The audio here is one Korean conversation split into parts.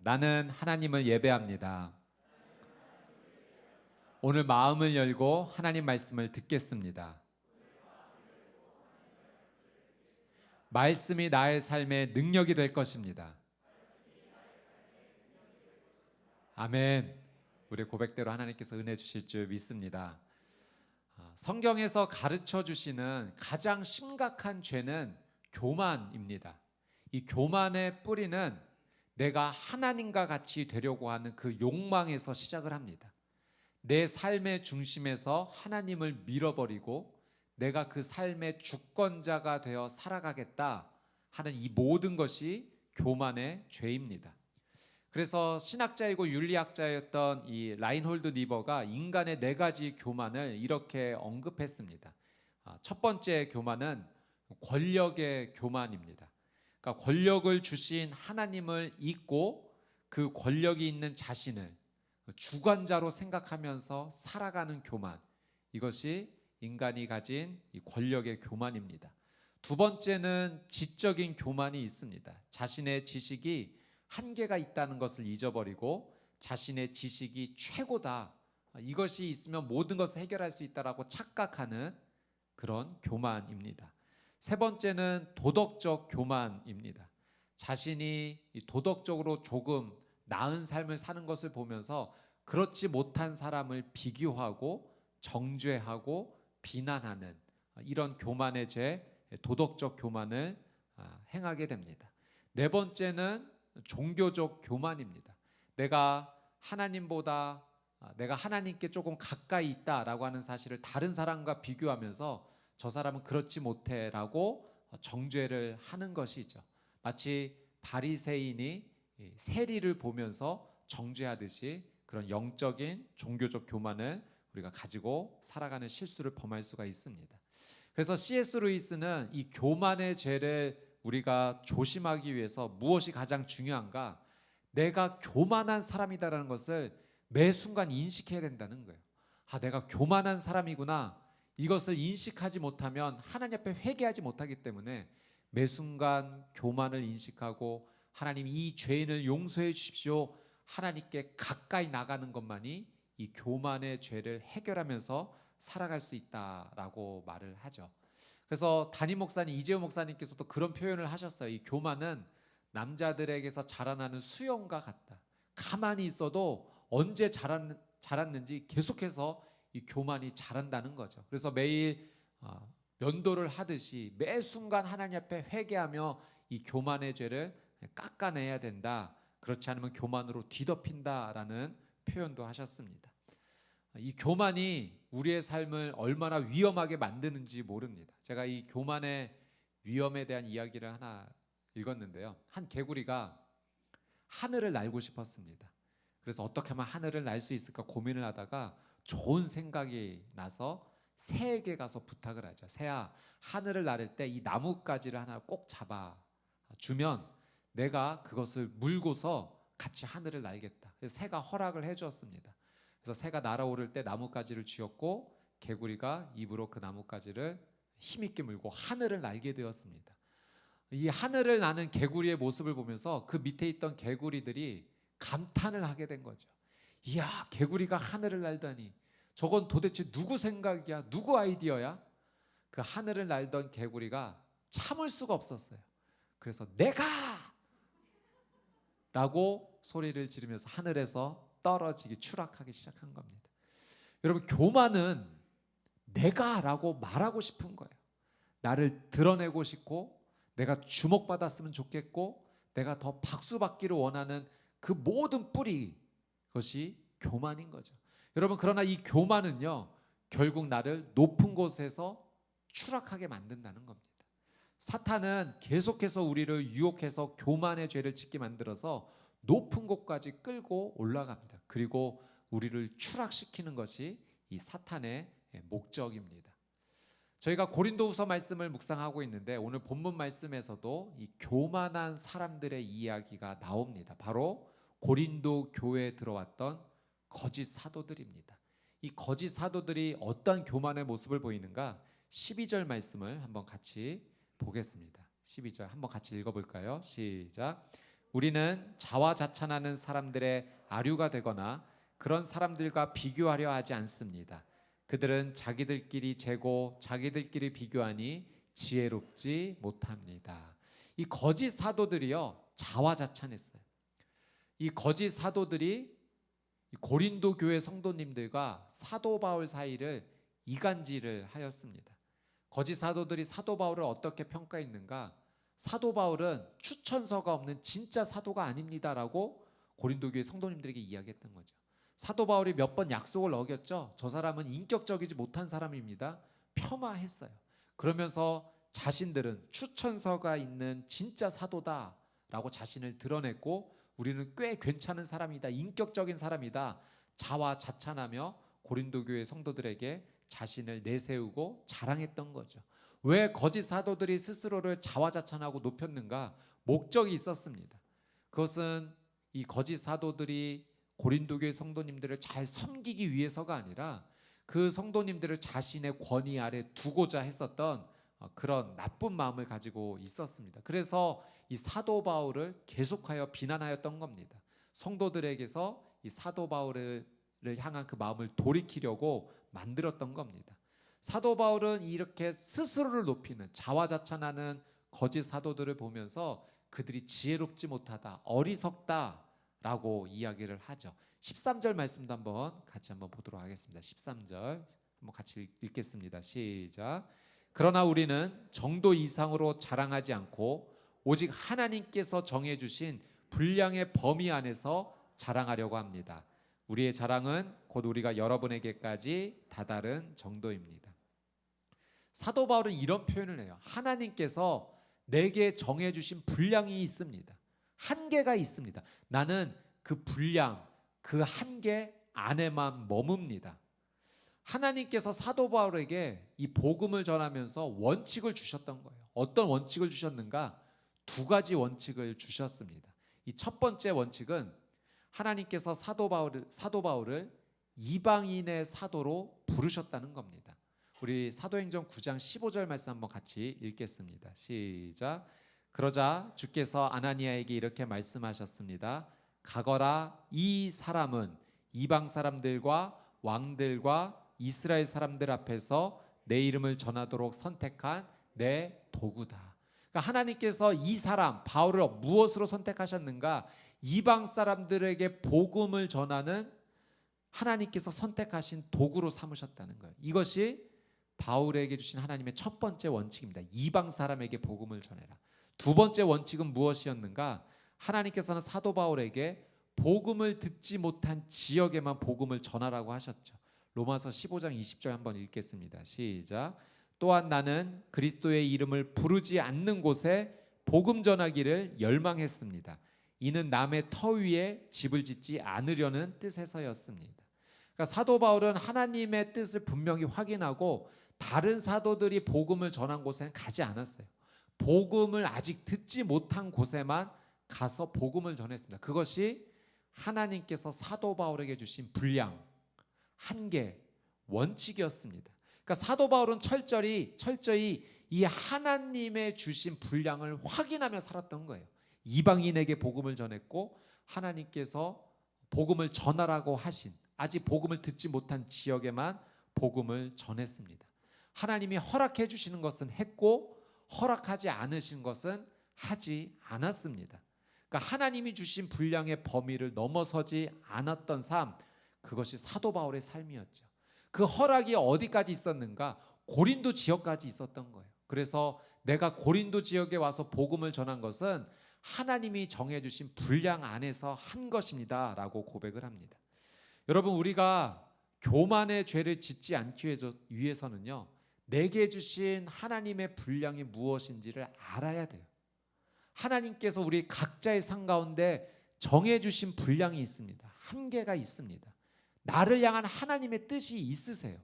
나는 하나님을 예배합니다. 오늘 마음을 열고 하나님 말씀을 듣겠습니다. 말씀이 나의 삶의 능력이 될 것입니다. 아멘. 우리 고백대로 하나님께서 은혜 주실 줄 믿습니다. 성경에서 가르쳐 주시는 가장 심각한 죄는 교만입니다. 이 교만의 뿌리는 내가 하나님과 같이 되려고 하는 그 욕망에서 시작을 합니다. 내 삶의 중심에서 하나님을 밀어버리고 내가 그 삶의 주권자가 되어 살아가겠다 하는 이 모든 것이 교만의 죄입니다. 그래서 신학자이고 윤리학자였던 이 라인홀드 니버가 인간의 4가지 교만을 이렇게 언급했습니다. 첫 번째 교만은 권력의 교만입니다. 그러니까 권력을 주신 하나님을 잊고 그 권력이 있는 자신을 주관자로 생각하면서 살아가는 교만, 이것이 인간이 가진 이 권력의 교만입니다. 두 번째는 지적인 교만이 있습니다. 자신의 지식이 한계가 있다는 것을 잊어버리고 자신의 지식이 최고다, 이것이 있으면 모든 것을 해결할 수 있다라고 착각하는 그런 교만입니다. 세 번째는 도덕적 교만입니다. 자신이 도덕적으로 조금 나은 삶을 사는 것을 보면서 그렇지 못한 사람을 비교하고 정죄하고 비난하는 이런 교만의 죄, 도덕적 교만을 행하게 됩니다. 네 번째는 종교적 교만입니다. 내가 하나님보다 내가 하나님께 조금 가까이 있다라고 하는 사실을 다른 사람과 비교하면서 저 사람은 그렇지 못해라고 정죄를 하는 것이죠. 마치 바리새인이 세리를 보면서 정죄하듯이 그런 영적인 종교적 교만을 우리가 가지고 살아가는 실수를 범할 수가 있습니다. 그래서 C.S. 루이스는 이 교만의 죄를 우리가 조심하기 위해서 무엇이 가장 중요한가? 내가 교만한 사람이다라는 것을 매 순간 인식해야 된다는 거예요. 내가 교만한 사람이구나. 이것을 인식하지 못하면 하나님 앞에 회개하지 못하기 때문에 매 순간 교만을 인식하고 하나님 이 죄인을 용서해 주십시오. 하나님께 가까이 나가는 것만이 이 교만의 죄를 해결하면서 살아갈 수 있다라고 말을 하죠. 그래서 담임 목사님, 이재호 목사님께서도 그런 표현을 하셨어요. 이 교만은 남자들에게서 자라나는 수염과 같다. 가만히 있어도 언제 자랐는지 계속해서 이 교만이 자란다는 거죠. 그래서 매일 면도를 하듯이 매 순간 하나님 앞에 회개하며 이 교만의 죄를 깎아내야 된다. 그렇지 않으면 교만으로 뒤덮인다라는 표현도 하셨습니다. 이 교만이 우리의 삶을 얼마나 위험하게 만드는지 모릅니다. 제가 이 교만의 위험에 대한 이야기를 하나 읽었는데요. 한 개구리가 하늘을 날고 싶었습니다. 그래서 어떻게 하면 하늘을 날 수 있을까 고민을 하다가 좋은 생각이 나서 새에게 가서 부탁을 하죠. 새야, 하늘을 나를 때 이 나뭇가지를 하나 꼭 잡아 주면 내가 그것을 물고서 같이 하늘을 날겠다. 그래서 새가 허락을 해주었습니다. 그래서 새가 날아오를 때 나뭇가지를 쥐었고 개구리가 입으로 그 나뭇가지를 힘있게 물고 하늘을 날게 되었습니다. 이 하늘을 나는 개구리의 모습을 보면서 그 밑에 있던 개구리들이 감탄을 하게 된 거죠. 이야, 개구리가 하늘을 날다니, 저건 도대체 누구 생각이야? 누구 아이디어야? 그 하늘을 날던 개구리가 참을 수가 없었어요. 그래서 내가! 라고 소리를 지르면서 하늘에서 떨어지기, 추락하기 시작한 겁니다. 여러분, 교만은 내가 라고 말하고 싶은 거예요. 나를 드러내고 싶고 내가 주목받았으면 좋겠고 내가 더 박수받기를 원하는 그 모든 뿌리, 그것이 교만인 거죠. 여러분, 그러나 이 교만은요 결국 나를 높은 곳에서 추락하게 만든다는 겁니다. 사탄은 계속해서 우리를 유혹해서 교만의 죄를 짓게 만들어서 높은 곳까지 끌고 올라갑니다. 그리고 우리를 추락시키는 것이 이 사탄의 목적입니다. 저희가 고린도후서 말씀을 묵상하고 있는데 오늘 본문 말씀에서도 이 교만한 사람들의 이야기가 나옵니다. 바로 고린도 교회에 들어왔던 거짓 사도들입니다. 이 거짓 사도들이 어떤 교만의 모습을 보이는가? 12절 말씀을 한번 같이 보겠습니다. 12절 한번 같이 읽어볼까요? 시작. 우리는 자화자찬하는 사람들의 아류가 되거나 그런 사람들과 비교하려 하지 않습니다. 그들은 자기들끼리 재고 자기들끼리 비교하니 지혜롭지 못합니다. 이 거짓 사도들이요, 자화자찬했어요. 이 거짓 사도들이 고린도 교회 성도님들과 사도 바울 사이를 이간질을 하였습니다. 거짓 사도들이 사도 바울을 어떻게 평가했는가? 사도 바울은 추천서가 없는 진짜 사도가 아닙니다라고 고린도 교회 성도님들에게 이야기했던 거죠. 사도 바울이 몇 번 약속을 어겼죠. 저 사람은 인격적이지 못한 사람입니다. 폄하했어요. 그러면서 자신들은 추천서가 있는 진짜 사도다라고 자신을 드러냈고, 우리는 꽤 괜찮은 사람이다, 인격적인 사람이다, 자화자찬하며 고린도 교회 성도들에게 자신을 내세우고 자랑했던 거죠. 왜 거짓 사도들이 스스로를 자화자찬하고 높였는가? 목적이 있었습니다. 그것은 이 거짓 사도들이 고린도 교회 성도님들을 잘 섬기기 위해서가 아니라 그 성도님들을 자신의 권위 아래 두고자 했었던 그런 나쁜 마음을 가지고 있었습니다. 그래서 이 사도 바울을 계속하여 비난하였던 겁니다. 성도들에게서 이 사도 바울을 향한 그 마음을 돌이키려고 만들었던 겁니다. 사도 바울은 이렇게 스스로를 높이는 자화자찬하는 거짓 사도들을 보면서 그들이 지혜롭지 못하다, 어리석다라고 이야기를 하죠. 13절 말씀도 같이 한번 보도록 하겠습니다. 13절 한번 같이 읽겠습니다. 시작. 그러나 우리는 정도 이상으로 자랑하지 않고 오직 하나님께서 정해주신 분량의 범위 안에서 자랑하려고 합니다. 우리의 자랑은 곧 우리가 여러분에게까지 다다른 정도입니다. 사도 바울은 이런 표현을 해요. 하나님께서 내게 정해주신 분량이 있습니다. 한계가 있습니다. 나는 그 분량, 그 한계 안에만 머뭅니다. 하나님께서 사도 바울에게 이 복음을 전하면서 원칙을 주셨던 거예요. 어떤 원칙을 주셨는가? 두 가지 원칙을 주셨습니다. 이 첫 번째 원칙은 하나님께서 사도 바울을 이방인의 사도로 부르셨다는 겁니다. 우리 사도행전 9장 15절 말씀 한번 같이 읽겠습니다. 시작. 그러자 주께서 아나니아에게 이렇게 말씀하셨습니다. 가거라, 이 사람은 이방 사람들과 왕들과 이스라엘 사람들 앞에서 내 이름을 전하도록 선택한 내 도구다. 그러니까 하나님께서 이 사람 바울을 무엇으로 선택하셨는가? 이방 사람들에게 복음을 전하는 하나님께서 선택하신 도구로 삼으셨다는 거예요. 이것이 바울에게 주신 하나님의 첫 번째 원칙입니다. 이방 사람에게 복음을 전해라. 두 번째 원칙은 무엇이었는가? 하나님께서는 사도 바울에게 복음을 듣지 못한 지역에만 복음을 전하라고 하셨죠. 로마서 15장 20절 한번 읽겠습니다. 시작. 또한 나는 그리스도의 이름을 부르지 않는 곳에 복음 전하기를 열망했습니다. 이는 남의 터 위에 집을 짓지 않으려는 뜻에서였습니다. 그러니까 사도 바울은 하나님의 뜻을 분명히 확인하고 다른 사도들이 복음을 전한 곳에는 가지 않았어요. 복음을 아직 듣지 못한 곳에만 가서 복음을 전했습니다. 그것이 하나님께서 사도 바울에게 주신 분량, 한계, 원칙이었습니다. 그러니까 사도 바울은 철저히 이 하나님의 주신 분량을 확인하며 살았던 거예요. 이방인에게 복음을 전했고 하나님께서 복음을 전하라고 하신 아직 복음을 듣지 못한 지역에만 복음을 전했습니다. 하나님이 허락해 주시는 것은 했고 허락하지 않으신 것은 하지 않았습니다. 그러니까 하나님이 주신 분량의 범위를 넘어서지 않았던 삶, 그것이 사도 바울의 삶이었죠. 그 허락이 어디까지 있었는가? 고린도 지역까지 있었던 거예요. 그래서 내가 고린도 지역에 와서 복음을 전한 것은 하나님이 정해주신 분량 안에서 한 것입니다 라고 고백을 합니다. 여러분, 우리가 교만의 죄를 짓지 않기 위해서는요, 내게 주신 하나님의 분량이 무엇인지를 알아야 돼요. 하나님께서 우리 각자의 삶 가운데 정해주신 분량이 있습니다. 한계가 있습니다. 나를 향한 하나님의 뜻이 있으세요.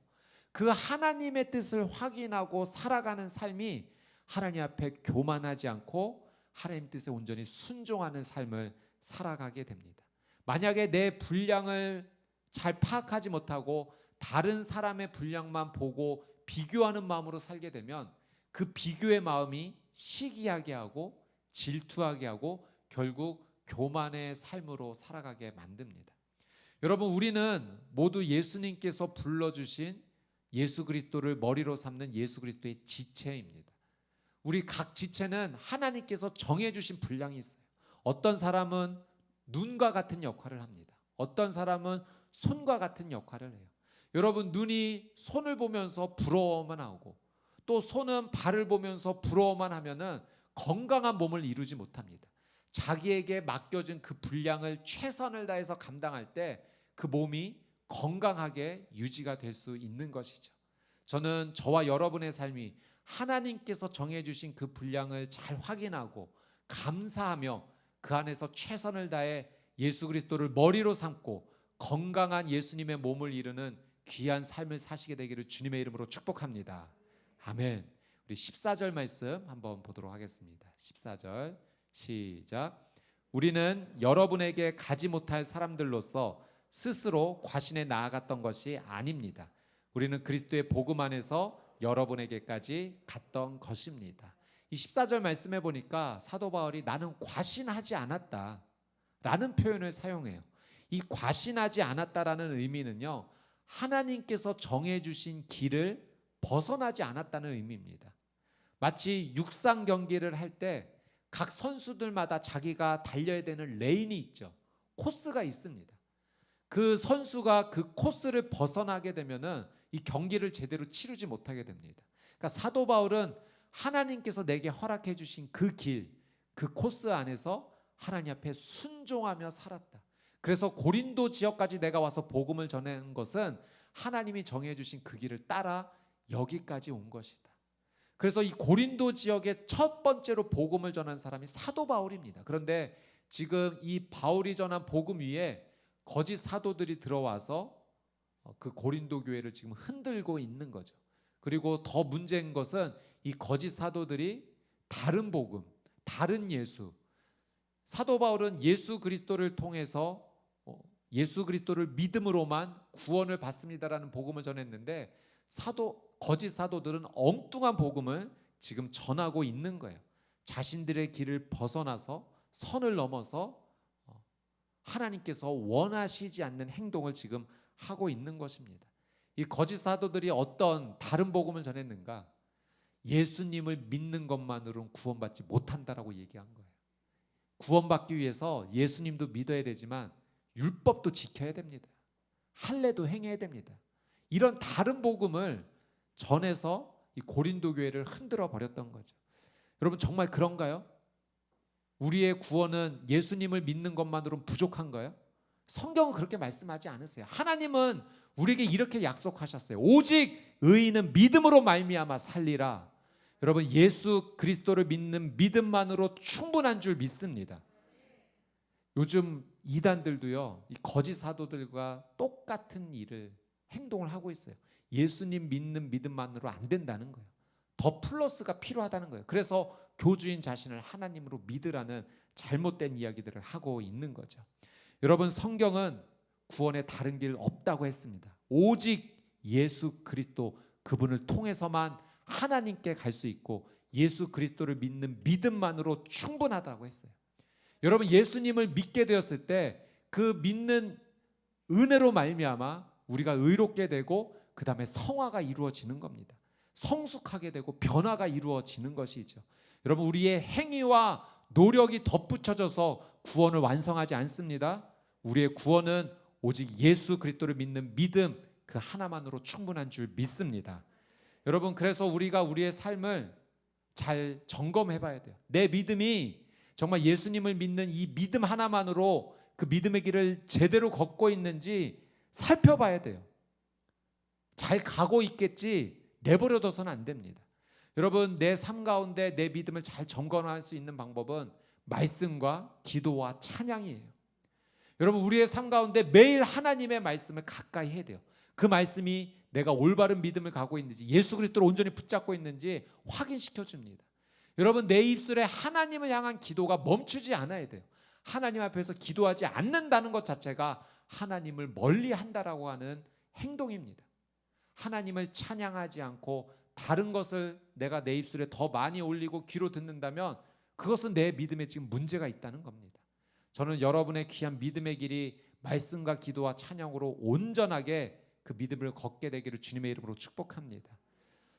그 하나님의 뜻을 확인하고 살아가는 삶이 하나님 앞에 교만하지 않고 하나님 뜻에 온전히 순종하는 삶을 살아가게 됩니다. 만약에 내 분량을 잘 파악하지 못하고 다른 사람의 분량만 보고 비교하는 마음으로 살게 되면 그 비교의 마음이 시기하게 하고 질투하게 하고 결국 교만의 삶으로 살아가게 만듭니다. 여러분, 우리는 모두 예수님께서 불러주신 예수 그리스도를 머리로 삼는 예수 그리스도의 지체입니다. 우리 각 지체는 하나님께서 정해주신 분량이 있어요. 어떤 사람은 눈과 같은 역할을 합니다. 어떤 사람은 손과 같은 역할을 해요. 여러분, 눈이 손을 보면서 부러워만 하고 또 손은 발을 보면서 부러워만 하면은 건강한 몸을 이루지 못합니다. 자기에게 맡겨진 그 분량을 최선을 다해서 감당할 때 그 몸이 건강하게 유지가 될 수 있는 것이죠. 저는 저와 여러분의 삶이 하나님께서 정해주신 그 분량을 잘 확인하고 감사하며 그 안에서 최선을 다해 예수 그리스도를 머리로 삼고 건강한 예수님의 몸을 이루는 귀한 삶을 사시게 되기를 주님의 이름으로 축복합니다. 아멘. 우리 14절 말씀 한번 보도록 하겠습니다. 14절 시작. 우리는 여러분에게 가지 못할 사람들로서 스스로 과신에 나아갔던 것이 아닙니다. 우리는 그리스도의 복음 안에서 여러분에게까지 갔던 것입니다. 이 14절 말씀해 보니까 사도 바울이 나는 과신하지 않았다 라는 표현을 사용해요. 이 과신하지 않았다라는 의미는요, 하나님께서 정해주신 길을 벗어나지 않았다는 의미입니다. 마치 육상 경기를 할 때 각 선수들마다 자기가 달려야 되는 레인이 있죠. 코스가 있습니다. 그 선수가 그 코스를 벗어나게 되면은 이 경기를 제대로 치르지 못하게 됩니다. 그러니까 사도 바울은 하나님께서 내게 허락해 주신 그 길, 그 코스 안에서 하나님 앞에 순종하며 살았다. 그래서 고린도 지역까지 내가 와서 복음을 전하는 것은 하나님이 정해 주신 그 길을 따라 여기까지 온 것이다. 그래서 이 고린도 지역에 첫 번째로 복음을 전한 사람이 사도 바울입니다. 그런데 지금 이 바울이 전한 복음 위에 거짓 사도들이 들어와서 그 고린도 교회를 지금 흔들고 있는 거죠. 그리고 더 문제인 것은 이 거짓 사도들이 다른 복음, 다른 예수, 사도 바울은 예수 그리스도를 통해서 예수 그리스도를 믿음으로만 구원을 받습니다라는 복음을 전했는데 거짓 사도들은 엉뚱한 복음을 지금 전하고 있는 거예요. 자신들의 길을 벗어나서 선을 넘어서 하나님께서 원하시지 않는 행동을 지금 하고 있는 것입니다. 이 거짓 사도들이 어떤 다른 복음을 전했는가? 예수님을 믿는 것만으로는 구원받지 못한다라고 얘기한 거예요. 구원받기 위해서 예수님도 믿어야 되지만 율법도 지켜야 됩니다. 할례도 행해야 됩니다. 이런 다른 복음을 전해서 이 고린도 교회를 흔들어 버렸던 거죠. 여러분, 정말 그런가요? 우리의 구원은 예수님을 믿는 것만으로는 부족한가요? 성경은 그렇게 말씀하지 않으세요. 하나님은 우리에게 이렇게 약속하셨어요. 오직 의인은 믿음으로 말미암아 살리라. 여러분, 예수 그리스도를 믿는 믿음만으로 충분한 줄 믿습니다. 요즘 이단들도요, 이 거짓 사도들과 똑같은 행동을 하고 있어요. 예수님 믿는 믿음만으로 안 된다는 거예요. 더 플러스가 필요하다는 거예요. 그래서 교주인 자신을 하나님으로 믿으라는 잘못된 이야기들을 하고 있는 거죠. 여러분, 성경은 구원에 다른 길 없다고 했습니다. 오직 예수 그리스도 그분을 통해서만 하나님께 갈 수 있고 예수 그리스도를 믿는 믿음만으로 충분하다고 했어요. 여러분, 예수님을 믿게 되었을 때 그 믿는 은혜로 말미암아 우리가 의롭게 되고 그 다음에 성화가 이루어지는 겁니다. 성숙하게 되고 변화가 이루어지는 것이죠. 여러분, 우리의 행위와 노력이 덧붙여져서 구원을 완성하지 않습니다. 우리의 구원은 오직 예수 그리스도를 믿는 믿음 그 하나만으로 충분한 줄 믿습니다. 여러분, 그래서 우리가 우리의 삶을 잘 점검해 봐야 돼요. 내 믿음이 정말 예수님을 믿는 이 믿음 하나만으로 그 믿음의 길을 제대로 걷고 있는지 살펴봐야 돼요. 잘 가고 있겠지 내버려둬서는 안 됩니다. 여러분, 내 삶 가운데 내 믿음을 잘 점검할 수 있는 방법은 말씀과 기도와 찬양이에요. 여러분, 우리의 삶 가운데 매일 하나님의 말씀을 가까이 해야 돼요. 그 말씀이 내가 올바른 믿음을 가고 있는지, 예수 그리스도를 온전히 붙잡고 있는지 확인시켜 줍니다. 여러분, 내 입술에 하나님을 향한 기도가 멈추지 않아야 돼요. 하나님 앞에서 기도하지 않는다는 것 자체가 하나님을 멀리 한다라고 하는 행동입니다. 하나님을 찬양하지 않고 다른 것을 내가 내 입술에 더 많이 올리고 귀로 듣는다면 그것은 내 믿음에 지금 문제가 있다는 겁니다. 저는 여러분의 귀한 믿음의 길이 말씀과 기도와 찬양으로 온전하게 그 믿음을 걷게 되기를 주님의 이름으로 축복합니다.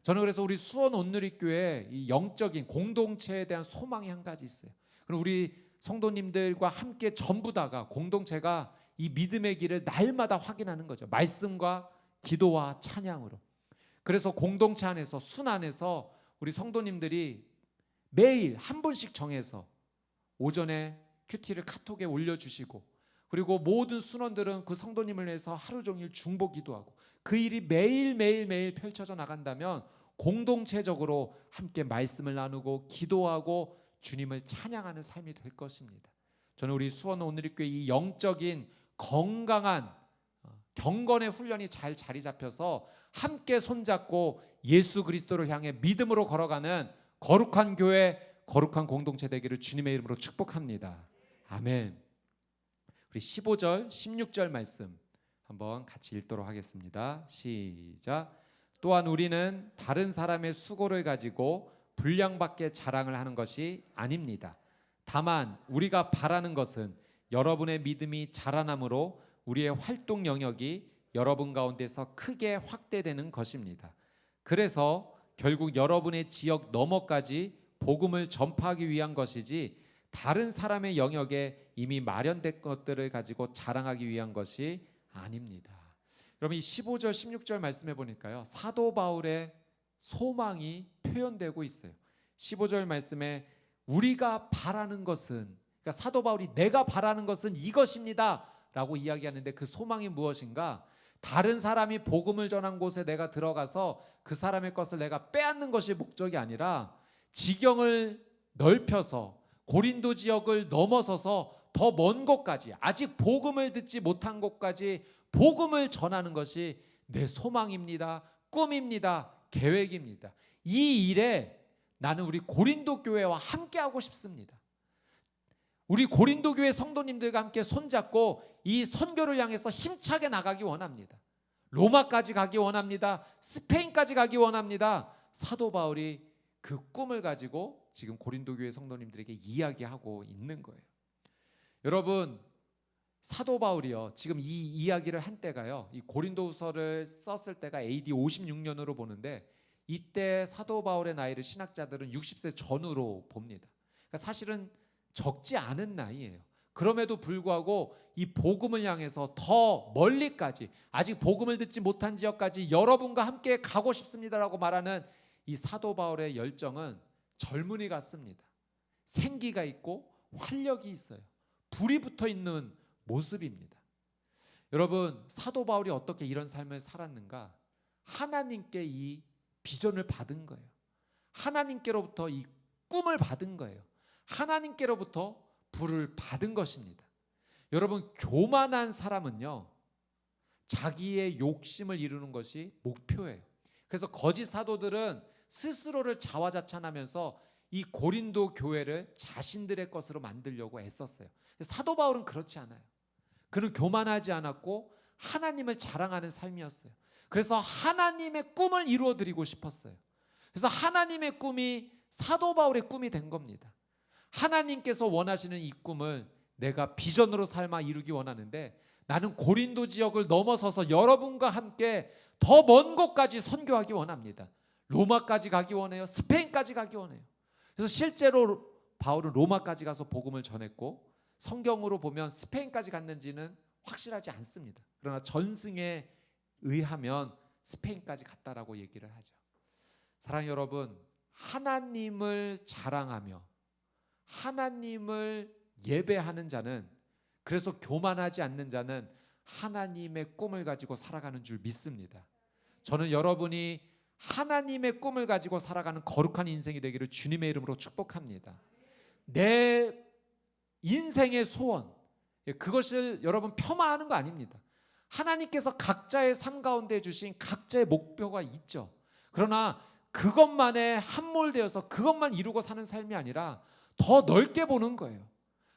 저는 그래서 우리 수원 온누리교회 이 영적인 공동체에 대한 소망이 한 가지 있어요. 그럼 우리 성도님들과 함께 전부 다가 공동체가 이 믿음의 길을 날마다 확인하는 거죠. 말씀과 기도와 찬양으로. 그래서 공동체 안에서 순 안에서 우리 성도님들이 매일 한 분씩 정해서 오전에 큐티를 카톡에 올려주시고, 그리고 모든 순원들은 그 성도님을 위해서 하루 종일 중보 기도하고, 그 일이 매일 펼쳐져 나간다면 공동체적으로 함께 말씀을 나누고 기도하고 주님을 찬양하는 삶이 될 것입니다. 저는 우리 수원 온누리교회 이 영적인 건강한 경건의 훈련이 잘 자리 잡혀서 함께 손잡고 예수 그리스도를 향해 믿음으로 걸어가는 거룩한 교회, 거룩한 공동체 되기를 주님의 이름으로 축복합니다. 아멘. 우리 15절, 16절 말씀 한번 같이 읽도록 하겠습니다. 시작. 또한 우리는 다른 사람의 수고를 가지고 분량밖에 자랑을 하는 것이 아닙니다. 다만 우리가 바라는 것은 여러분의 믿음이 자라남으로 우리의 활동 영역이 여러분 가운데서 크게 확대되는 것입니다. 그래서 결국 여러분의 지역 너머까지 복음을 전파하기 위한 것이지 다른 사람의 영역에 이미 마련된 것들을 가지고 자랑하기 위한 것이 아닙니다. 여러분 이 15절 16절 말씀해 보니까요, 사도 바울의 소망이 표현되고 있어요. 15절 말씀에 우리가 바라는 것은, 그러니까 사도 바울이 내가 바라는 것은 이것입니다 라고 이야기하는데, 그 소망이 무엇인가? 다른 사람이 복음을 전한 곳에 내가 들어가서 그 사람의 것을 내가 빼앗는 것이 목적이 아니라 지경을 넓혀서 고린도 지역을 넘어서서 더 먼 곳까지, 아직 복음을 듣지 못한 곳까지 복음을 전하는 것이 내 소망입니다, 꿈입니다, 계획입니다. 이 일에 나는 우리 고린도 교회와 함께하고 싶습니다. 우리 고린도 교회 성도님들과 함께 손잡고 이 선교를 향해서 힘차게 나가기 원합니다. 로마까지 가기 원합니다. 스페인까지 가기 원합니다. 사도 바울이 그 꿈을 가지고 지금 고린도 교회 성도님들에게 이야기하고 있는 거예요. 여러분, 사도 바울이요, 지금 이 이야기를 한 때가요, 이 고린도후서를 썼을 때가 AD 56년으로 보는데, 이때 사도 바울의 나이를 신학자들은 60세 전후로 봅니다. 그러니까 사실은 적지 않은 나이예요. 그럼에도 불구하고 이 복음을 향해서 더 멀리까지, 아직 복음을 듣지 못한 지역까지 여러분과 함께 가고 싶습니다라고 말하는 이 사도 바울의 열정은 젊은이 같습니다. 생기가 있고 활력이 있어요. 불이 붙어 있는 모습입니다. 여러분, 사도 바울이 어떻게 이런 삶을 살았는가? 하나님께 이 비전을 받은 거예요. 하나님께로부터 이 꿈을 받은 거예요. 하나님께로부터 불을 받은 것입니다. 여러분, 교만한 사람은요, 자기의 욕심을 이루는 것이 목표예요. 그래서 거짓 사도들은 스스로를 자화자찬하면서 이 고린도 교회를 자신들의 것으로 만들려고 애썼어요. 사도 바울은 그렇지 않아요. 그는 교만하지 않았고 하나님을 자랑하는 삶이었어요. 그래서 하나님의 꿈을 이루어 드리고 싶었어요. 그래서 하나님의 꿈이 사도 바울의 꿈이 된 겁니다. 하나님께서 원하시는 이 꿈을 내가 비전으로 삶아 이루기 원하는데, 나는 고린도 지역을 넘어서서 여러분과 함께 더 먼 곳까지 선교하기 원합니다. 로마까지 가기 원해요. 스페인까지 가기 원해요. 그래서 실제로 바울은 로마까지 가서 복음을 전했고, 성경으로 보면 스페인까지 갔는지는 확실하지 않습니다. 그러나 전승에 의하면 스페인까지 갔다라고 얘기를 하죠. 사랑하는 여러분, 하나님을 자랑하며 하나님을 예배하는 자는, 그래서 교만하지 않는 자는 하나님의 꿈을 가지고 살아가는 줄 믿습니다. 저는 여러분이 하나님의 꿈을 가지고 살아가는 거룩한 인생이 되기를 주님의 이름으로 축복합니다. 내 인생의 소원, 그것을 여러분 폄하하는 거 아닙니다. 하나님께서 각자의 삶 가운데 주신 각자의 목표가 있죠. 그러나 그것만에 함몰되어서 그것만 이루고 사는 삶이 아니라 더 넓게 보는 거예요.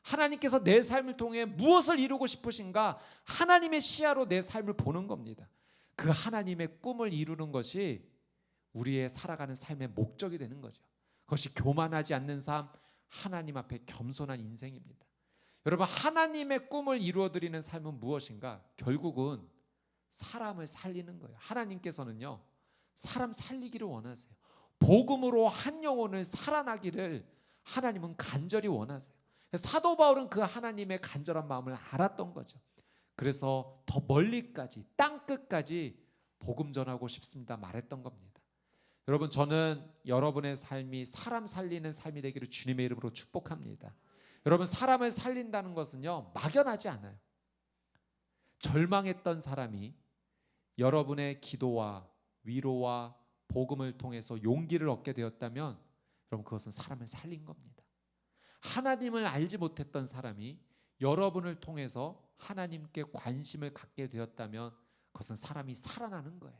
하나님께서 내 삶을 통해 무엇을 이루고 싶으신가, 하나님의 시야로 내 삶을 보는 겁니다. 그 하나님의 꿈을 이루는 것이 우리의 살아가는 삶의 목적이 되는 거죠. 그것이 교만하지 않는 삶, 하나님 앞에 겸손한 인생입니다. 여러분, 하나님의 꿈을 이루어드리는 삶은 무엇인가? 결국은 사람을 살리는 거예요. 하나님께서는요, 사람 살리기를 원하세요. 복음으로 한 영혼을 살아나기를 하나님은 간절히 원하세요. 사도 바울은 그 하나님의 간절한 마음을 알았던 거죠. 그래서 더 멀리까지, 땅끝까지 복음 전하고 싶습니다 말했던 겁니다. 여러분, 저는 여러분의 삶이 사람 살리는 삶이 되기를 주님의 이름으로 축복합니다. 여러분, 사람을 살린다는 것은요, 막연하지 않아요. 절망했던 사람이 여러분의 기도와 위로와 복음을 통해서 용기를 얻게 되었다면 여러분, 그것은 사람을 살린 겁니다. 하나님을 알지 못했던 사람이 여러분을 통해서 하나님께 관심을 갖게 되었다면 그것은 사람이 살아나는 거예요.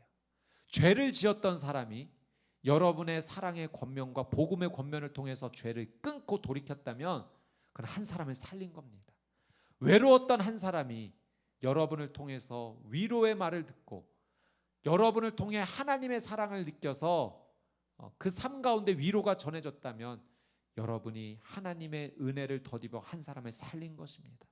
죄를 지었던 사람이 여러분의 사랑의 권면과 복음의 권면을 통해서 죄를 끊고 돌이켰다면 그건 한 사람을 살린 겁니다. 외로웠던 한 사람이 여러분을 통해서 위로의 말을 듣고 여러분을 통해 하나님의 사랑을 느껴서 그 삶 가운데 위로가 전해졌다면 여러분이 하나님의 은혜를 덧입어 한 사람을 살린 것입니다.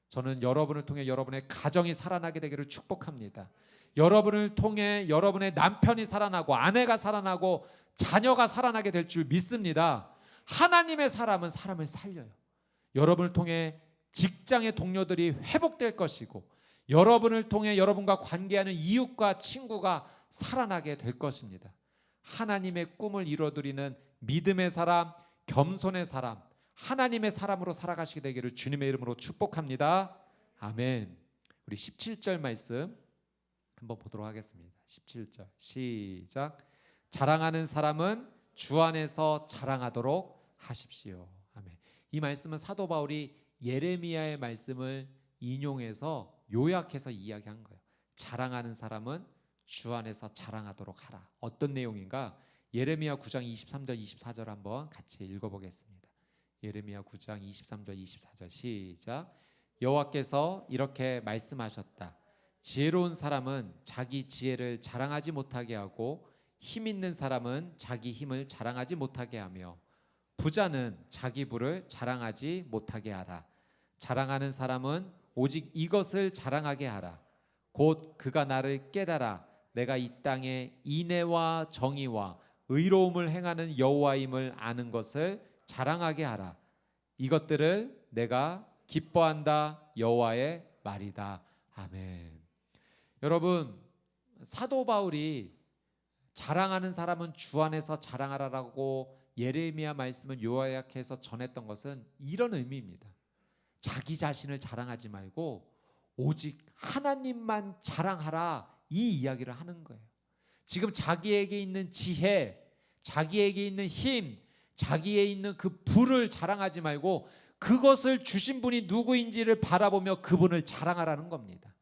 저는 여러분을 통해 여러분의 가정이 살아나게 되기를 축복합니다. 여러분을 통해 여러분의 남편이 살아나고 아내가 살아나고 자녀가 살아나게 될 줄 믿습니다. 하나님의 사람은 사람을 살려요. 여러분을 통해 직장의 동료들이 회복될 것이고 여러분을 통해 여러분과 관계하는 이웃과 친구가 살아나게 될 것입니다. 하나님의 꿈을 이뤄드리는 믿음의 사람, 겸손의 사람, 하나님의 사람으로 살아가시게 되기를 주님의 이름으로 축복합니다. 아멘. 우리 17절 말씀 한번 보도록 하겠습니다. 17절 시작. 자랑하는 사람은 주 안에서 자랑하도록 하십시오. 아멘. 이 말씀은 사도 바울이 예레미야의 말씀을 인용해서 요약해서 이야기한 거예요. 자랑하는 사람은 주 안에서 자랑하도록 하라. 어떤 내용인가? 예레미야 9장 23절 24절 한번 같이 읽어보겠습니다. 예레미야 9장 23절 24절 시작. 여호와께서 이렇게 말씀하셨다. 지혜로운 사람은 자기 지혜를 자랑하지 못하게 하고 힘 있는 사람은 자기 힘을 자랑하지 못하게 하며 부자는 자기 부를 자랑하지 못하게 하라. 자랑하는 사람은 오직 이것을 자랑하게 하라. 곧 그가 나를 깨달아 내가 이 땅에 인애와 정의와 의로움을 행하는 여호와임을 아는 것을 자랑하게 하라. 이것들을 내가 기뻐한다. 여호와의 말이다. 아멘. 여러분, 사도 바울이 자랑하는 사람은 주 안에서 자랑하라라고 예레미야 말씀을 요약해서 전했던 것은 이런 의미입니다. 자기 자신을 자랑하지 말고 오직 하나님만 자랑하라, 이 이야기를 하는 거예요. 지금 자기에게 있는 지혜, 자기에게 있는 힘, 자기에 있는 그 부를 자랑하지 말고 그것을 주신 분이 누구인지를 바라보며 그분을 자랑하라는 겁니다.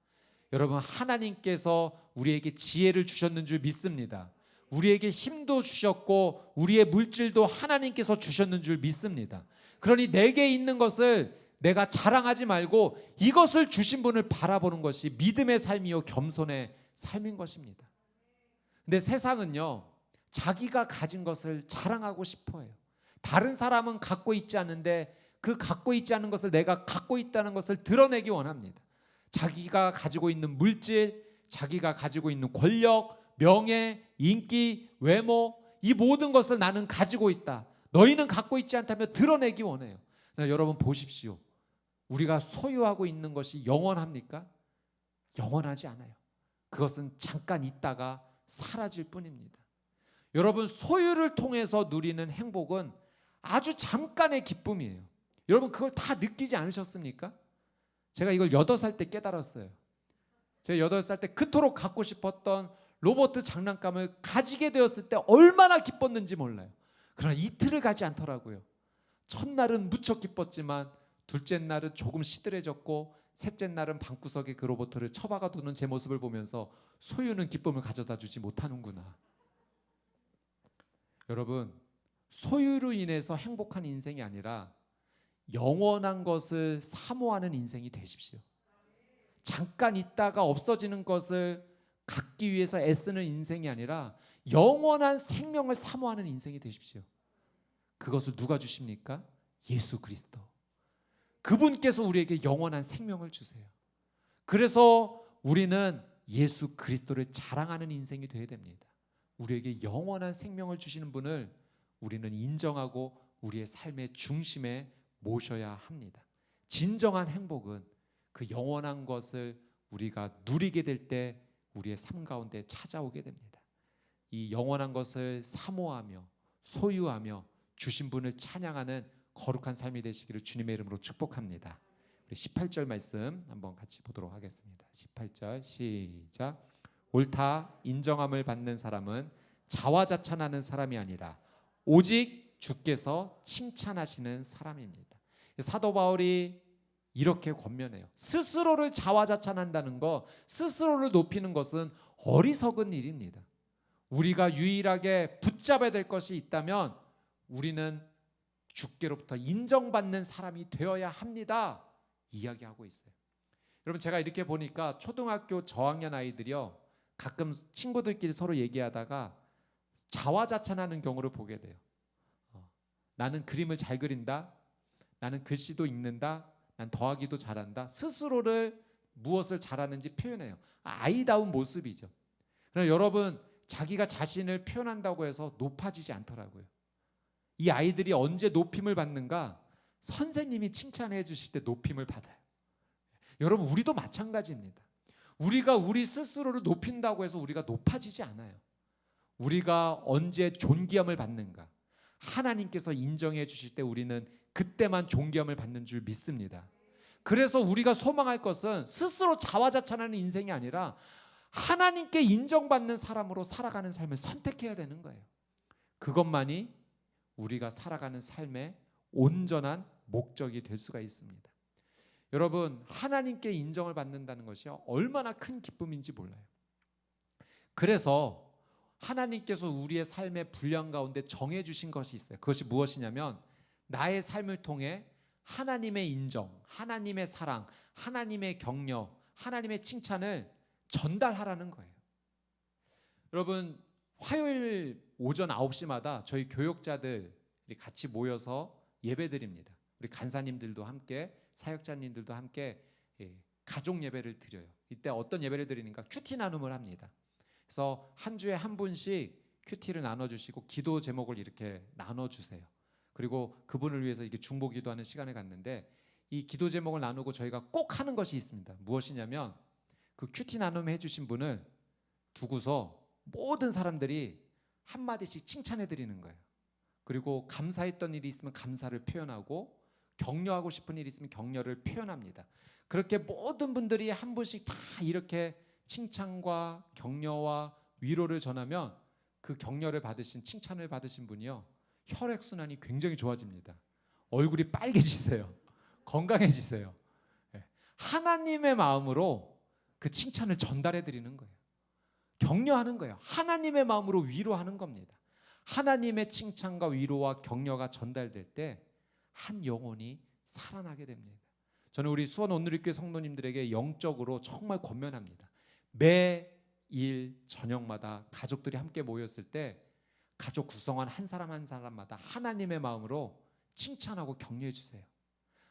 여러분, 하나님께서 우리에게 지혜를 주셨는 줄 믿습니다. 우리에게 힘도 주셨고 우리의 물질도 하나님께서 주셨는 줄 믿습니다. 그러니 내게 있는 것을 내가 자랑하지 말고 이것을 주신 분을 바라보는 것이 믿음의 삶이요 겸손의 삶인 것입니다. 근데 세상은요, 자기가 가진 것을 자랑하고 싶어 해요. 다른 사람은 갖고 있지 않은데 그 갖고 있지 않은 것을 내가 갖고 있다는 것을 드러내기 원합니다. 자기가 가지고 있는 물질, 자기가 가지고 있는 권력, 명예, 인기, 외모, 이 모든 것을 나는 가지고 있다. 너희는 갖고 있지 않다며 드러내기 원해요. 여러분 보십시오. 우리가 소유하고 있는 것이 영원합니까? 영원하지 않아요. 그것은 잠깐 있다가 사라질 뿐입니다. 여러분, 소유를 통해서 누리는 행복은 아주 잠깐의 기쁨이에요. 여러분, 그걸 다 느끼지 않으셨습니까? 제가 이걸 8살 때 깨달았어요. 제가 8살 때 그토록 갖고 싶었던 로봇 장난감을 가지게 되었을 때 얼마나 기뻤는지 몰라요. 그러나 이틀을 가지 않더라고요. 첫날은 무척 기뻤지만 둘째 날은 조금 시들해졌고 셋째 날은 방구석에 그 로봇을 처박아 두는 제 모습을 보면서 소유는 기쁨을 가져다 주지 못하는구나. 여러분, 소유로 인해서 행복한 인생이 아니라 영원한 것을 사모하는 인생이 되십시오. 잠깐 있다가 없어지는 것을 갖기 위해서 애쓰는 인생이 아니라 영원한 생명을 사모하는 인생이 되십시오. 그것을 누가 주십니까? 예수 그리스도. 그분께서 우리에게 영원한 생명을 주세요. 그래서 우리는 예수 그리스도를 자랑하는 인생이 되어야 됩니다. 우리에게 영원한 생명을 주시는 분을 우리는 인정하고 우리의 삶의 중심에 모셔야 합니다. 진정한 행복은 그 영원한 것을 우리가 누리게 될 때 우리의 삶 가운데 찾아오게 됩니다. 이 영원한 것을 사모하며 소유하며 주신 분을 찬양하는 거룩한 삶이 되시기를 주님의 이름으로 축복합니다. 우리 18절 말씀 한번 같이 보도록 하겠습니다. 18절 시작. 옳다 인정함을 받는 사람은 자화자찬하는 사람이 아니라 오직 주께서 칭찬하시는 사람입니다. 사도 바울이 이렇게 권면해요. 스스로를 자화자찬한다는 것, 스스로를 높이는 것은 어리석은 일입니다. 우리가 유일하게 붙잡아야 될 것이 있다면 우리는 주께로부터 인정받는 사람이 되어야 합니다. 이야기하고 있어요. 여러분, 제가 이렇게 보니까 초등학교 저학년 아이들이요, 가끔 친구들끼리 서로 얘기하다가 자화자찬하는 경우를 보게 돼요. 나는 그림을 잘 그린다, 나는 글씨도 읽는다, 난 더하기도 잘한다. 스스로를 무엇을 잘하는지 표현해요. 아이다운 모습이죠. 그러나 여러분, 자기가 자신을 표현한다고 해서 높아지지 않더라고요. 이 아이들이 언제 높임을 받는가? 선생님이 칭찬해 주실 때 높임을 받아요. 여러분, 우리도 마찬가지입니다. 우리가 우리 스스로를 높인다고 해서 우리가 높아지지 않아요. 우리가 언제 존귀함을 받는가? 하나님께서 인정해 주실 때 우리는 그때만 존귀함을 받는 줄 믿습니다. 그래서 우리가 소망할 것은 스스로 자화자찬하는 인생이 아니라 하나님께 인정받는 사람으로 살아가는 삶을 선택해야 되는 거예요. 그것만이 우리가 살아가는 삶의 온전한 목적이 될 수가 있습니다. 여러분, 하나님께 인정을 받는다는 것이 얼마나 큰 기쁨인지 몰라요. 그래서 하나님께서 우리의 삶의 분량 가운데 정해주신 것이 있어요. 그것이 무엇이냐면 나의 삶을 통해 하나님의 인정, 하나님의 사랑, 하나님의 격려, 하나님의 칭찬을 전달하라는 거예요. 여러분, 화요일 오전 9시마다 저희 교역자들이 같이 모여서 예배드립니다. 우리 간사님들도 함께, 사역자님들도 함께 가족 예배를 드려요. 이때 어떤 예배를 드리는가? 큐티 나눔을 합니다. 그래서 한 주에 한 분씩 큐티를 나눠주시고 기도 제목을 이렇게 나눠주세요. 그리고 그분을 위해서 이렇게 중보 기도하는 시간을 갖는데, 이 기도 제목을 나누고 저희가 꼭 하는 것이 있습니다. 무엇이냐면 그 큐티 나눔 해주신 분을 두고서 모든 사람들이 한마디씩 칭찬해 드리는 거예요. 그리고 감사했던 일이 있으면 감사를 표현하고, 격려하고 싶은 일이 있으면 격려를 표현합니다. 그렇게 모든 분들이 한 분씩 다 이렇게 칭찬과 격려와 위로를 전하면 그 격려를 받으신, 칭찬을 받으신 분이요, 혈액순환이 굉장히 좋아집니다. 얼굴이 빨개지세요. 건강해지세요. 하나님의 마음으로 그 칭찬을 전달해 드리는 거예요. 격려하는 거예요. 하나님의 마음으로 위로하는 겁니다. 하나님의 칭찬과 위로와 격려가 전달될 때 한 영혼이 살아나게 됩니다. 저는 우리 수원 온누리교회 성도님들에게 영적으로 정말 권면합니다. 매일 저녁마다 가족들이 함께 모였을 때 가족 구성원 한 사람 한 사람마다 하나님의 마음으로 칭찬하고 격려해 주세요.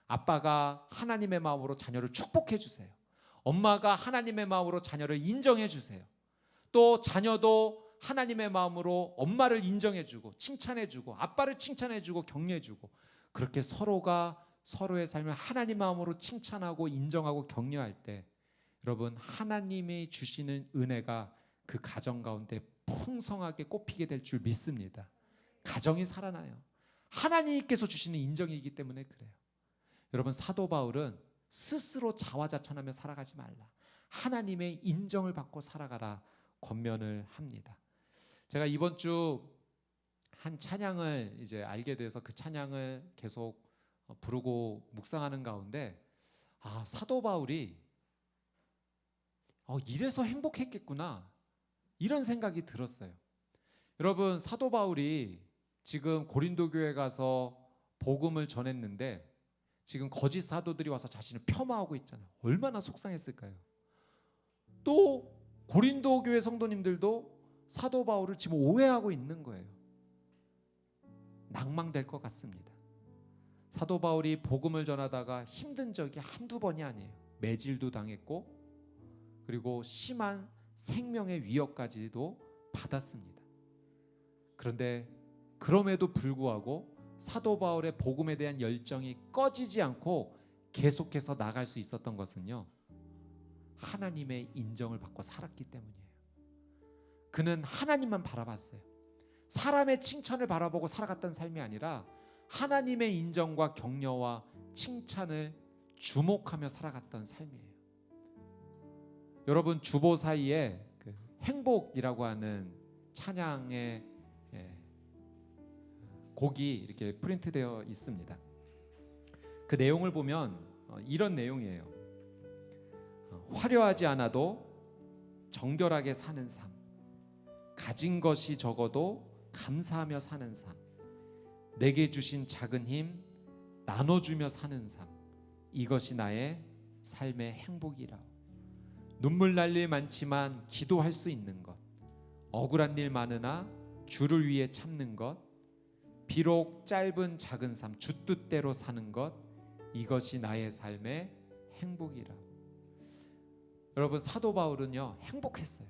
아빠가 하나님의 마음으로 자녀를 축복해 주세요. 엄마가 하나님의 마음으로 자녀를 인정해 주세요. 또 자녀도 하나님의 마음으로 엄마를 인정해 주고 칭찬해 주고 아빠를 칭찬해 주고 격려해 주고, 그렇게 서로가 서로의 삶을 하나님 마음으로 칭찬하고 인정하고 격려할 때 여러분, 하나님이 주시는 은혜가 그 가정 가운데 풍성하게 꽃피게 될 줄 믿습니다. 가정이 살아나요. 하나님께서 주시는 인정이기 때문에 그래요. 여러분, 사도 바울은 스스로 자화자찬하며 살아가지 말라, 하나님의 인정을 받고 살아가라 권면을 합니다. 제가 이번 주 한 찬양을 이제 알게 돼서 그 찬양을 계속 부르고 묵상하는 가운데, 사도 바울이 이래서 행복했겠구나, 이런 생각이 들었어요. 여러분, 사도 바울이 지금 고린도 교회 가서 복음을 전했는데 지금 거짓 사도들이 와서 자신을 폄하하고 있잖아요. 얼마나 속상했을까요? 또 고린도 교회 성도님들도 사도 바울을 지금 오해하고 있는 거예요. 낭망될 것 같습니다. 사도 바울이 복음을 전하다가 힘든 적이 한두 번이 아니에요. 매질도 당했고 그리고 심한 생명의 위협까지도 받았습니다. 그런데 그럼에도 불구하고 사도 바울의 복음에 대한 열정이 꺼지지 않고 계속해서 나갈 수 있었던 것은요, 하나님의 인정을 받고 살았기 때문이에요. 그는 하나님만 바라봤어요. 사람의 칭찬을 바라보고 살아갔던 삶이 아니라 하나님의 인정과 격려와 칭찬을 주목하며 살아갔던 삶이에요. 여러분, 주보 사이에 그 행복이라고 하는 찬양의 곡이 이렇게 프린트되어 있습니다. 그 내용을 보면 이런 내용이에요. 화려하지 않아도 정결하게 사는 삶, 가진 것이 적어도 감사하며 사는 삶, 내게 주신 작은 힘 나눠주며 사는 삶, 이것이 나의 삶의 행복이라. 눈물 날 일 많지만 기도할 수 있는 것, 억울한 일 많으나 주를 위해 참는 것, 비록 짧은 작은 삶 주 뜻대로 사는 것, 이것이 나의 삶의 행복이라. 여러분, 사도 바울은요 행복했어요.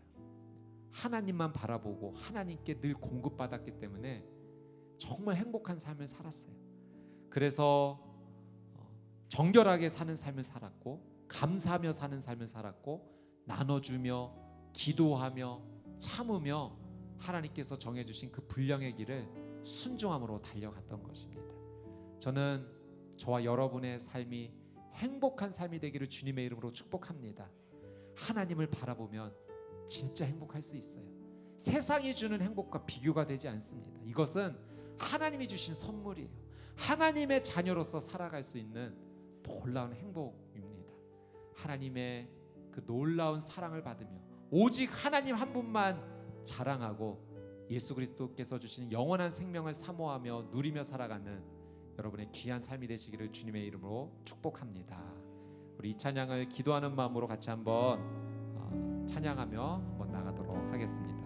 하나님만 바라보고 하나님께 늘 공급받았기 때문에 정말 행복한 삶을 살았어요. 그래서 정결하게 사는 삶을 살았고, 감사하며 사는 삶을 살았고, 나눠주며 기도하며 참으며 하나님께서 정해주신 그 분량의 길을 순종함으로 달려갔던 것입니다. 저는 저와 여러분의 삶이 행복한 삶이 되기를 주님의 이름으로 축복합니다. 하나님을 바라보면 진짜 행복할 수 있어요. 세상이 주는 행복과 비교가 되지 않습니다. 이것은 하나님이 주신 선물이에요. 하나님의 자녀로서 살아갈 수 있는 놀라운 행복입니다. 하나님의 그 놀라운 사랑을 받으며 오직 하나님 한 분만 자랑하고 예수 그리스도께서 주시는 영원한 생명을 사모하며 누리며 살아가는 여러분의 귀한 삶이 되시기를 주님의 이름으로 축복합니다. 우리 이 찬양을 기도하는 마음으로 같이 한번 찬양하며 한번 나가도록 하겠습니다.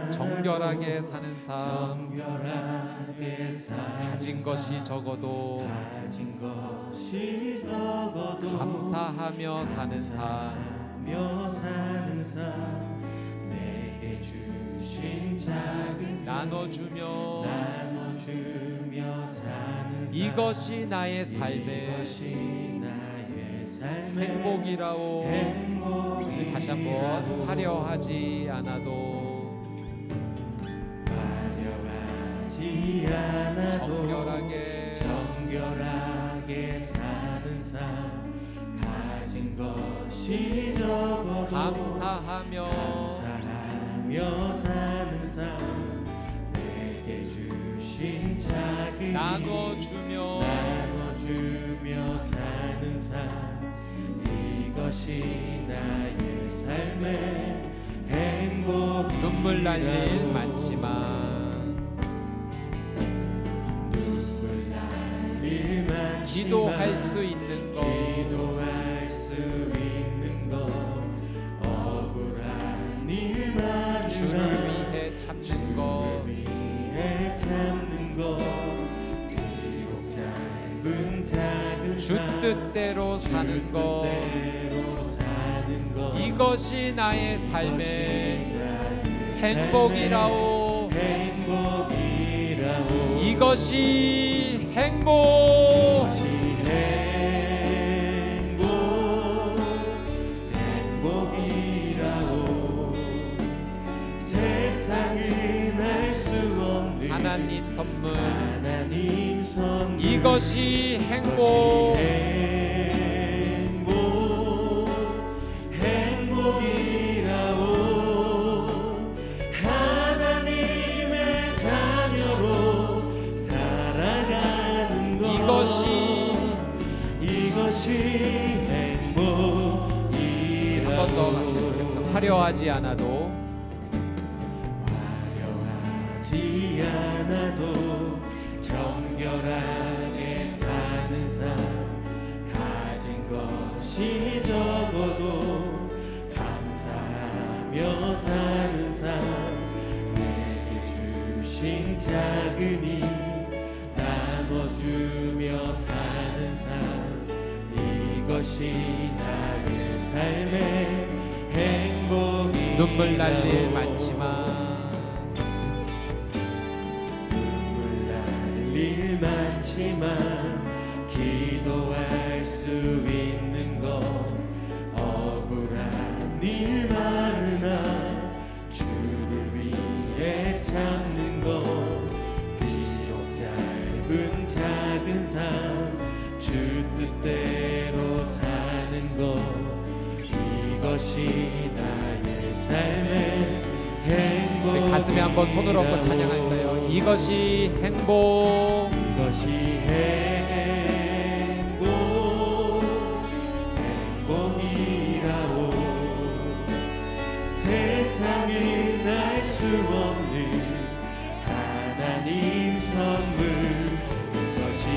정결하게 사는 삶, 가진 것이 적어도 감사하며 사는 삶, 내게 주신 작은 나눠주며 사는 삶, 이것이 나의 삶의 행복이라오. 다시 한번 화려하지 않아도 정결하게 사는 삶, 가진 것이 적어도 감사하며 사는 삶, 내게 주신 작은 나눠주며 사는 삶, 이것이 나의 삶의 행복이라오. 눈물 날 일 많지만 기도할 수 있는 것, 억울한 일 많으나 주를 위해 참는 것, 비록 짧은 작은 주 뜻대로 사는 것, 이것이 나의 삶의 행복이라오. 이것이 행복이라오. 세상은 알 수 없는 하나님 선물, 이것이 행복이라오. 하나님의 자녀로 살아가는 것, 이것이 행복이라오. 한 번 더 같이 보겠습니다. 화려하지 않아도 정결하게 사는 삶, 가진 것이 적어도 감사하며 사는 삶, 내게 주신 작은 힘 이것이 나의 삶의 행복이 눈물 날 일 많지만 눈물 날 일 많지만 기도할 수 있는 것 억울한 일 많으나 주를 위해 참는 것 비록 짧은 작은 삶 주 뜻대로 사는 것 이것이 나의 삶의 행복 우리 가슴에 한번 손을 얹고 찬양할까요? 이것이 행복. 이것이 행복이라오 세상은 알 수 없는 하나님 선물 이것이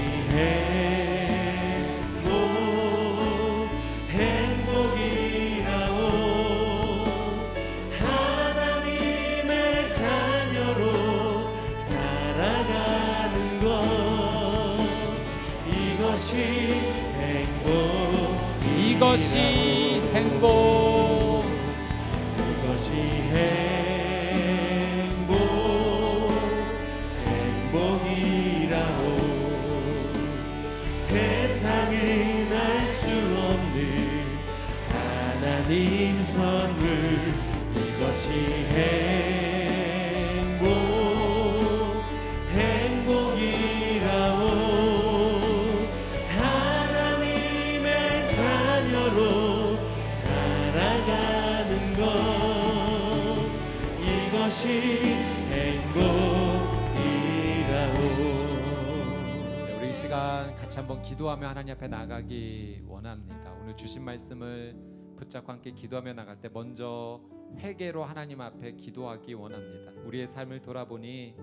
행복이라오 하나님의 자녀로 살아가는 것 이것이 이것이 행복. 이것이 행복이라오 세상은 알 수 없는 하나님 선물 이것이 행복이라오 하나님의 자녀로 살아가는 것 이것이 행복이라오 우리 이 시간 같이 한번 기도하며 하나님 앞에 나가기 원합니다. 오늘 주신 말씀을 붙잡고 함께 기도하며 나갈 때 먼저 회개로 하나님 앞에 기도하기 원합니다. 우리의 삶을 돌아보니